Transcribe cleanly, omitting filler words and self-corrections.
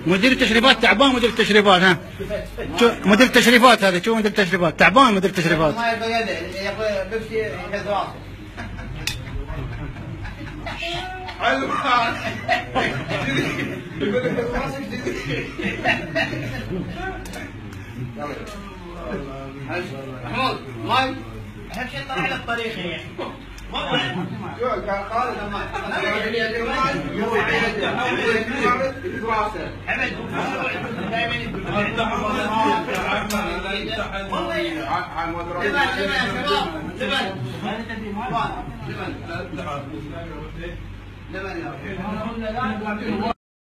مدير التشريفات تعبان. مدير التشريفات ها شو مدير التشريفات هذا؟ شو مدير التشريفات تعبان. مدير التشريفات محمود ماي اهم شيء طلع على الطريق يعني شو كان خالد دائما